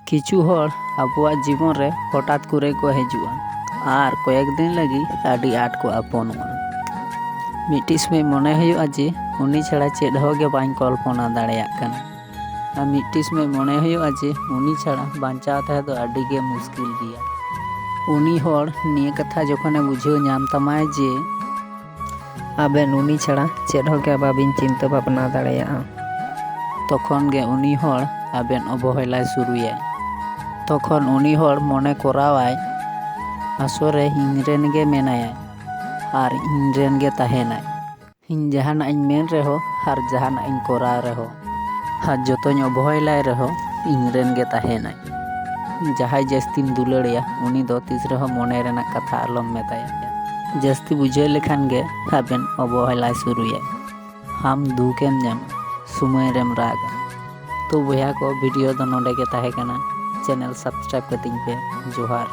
किछु हर आबुआग जीवन रे हठात करे को हिजुआ और कयेक दिन लगी आडी आट को आपनोआ। मिट्टी समय मने हुआ जे उनी छाड़ा चेद होगे बाई कल्पना दाड़ेया कना और मिट्टी समय मने हुआ जे उनी छाड़ा बांचाव तहे दो आडी गे मुश्किल गिया। उनी हर निये कथा जखने बुझेव नाम तमाय जे आबेन उनी छाड़ा चेद होगे बाबिन चिंता भावना दाड़ेया तखन गे उनी हर आबेन अवहेला शुरुए। तखन उनी हर मने करावाय आसरे इनरेन गे मेनाया और इनरेन गे तहेनाय। इन जहाना इन मेन रेहो और जहाना इन करा रेहो और जतोñ अवहेलाय रेहो इनरेन गे तहेनाय। जहाय जस्तीम दुलाड़िया उनी दो तीस रेहो मने रेना कथा आलम मेताया। जस्ती बुझे लेखान गे आबेन अवहेला शुरुए। हम दुखेम नाम समय रेम रागा। तो बया को वीडियो दो नोडे गे ताहे कना। चैनल सब्सक्राइब कतिंग पे। जोहार।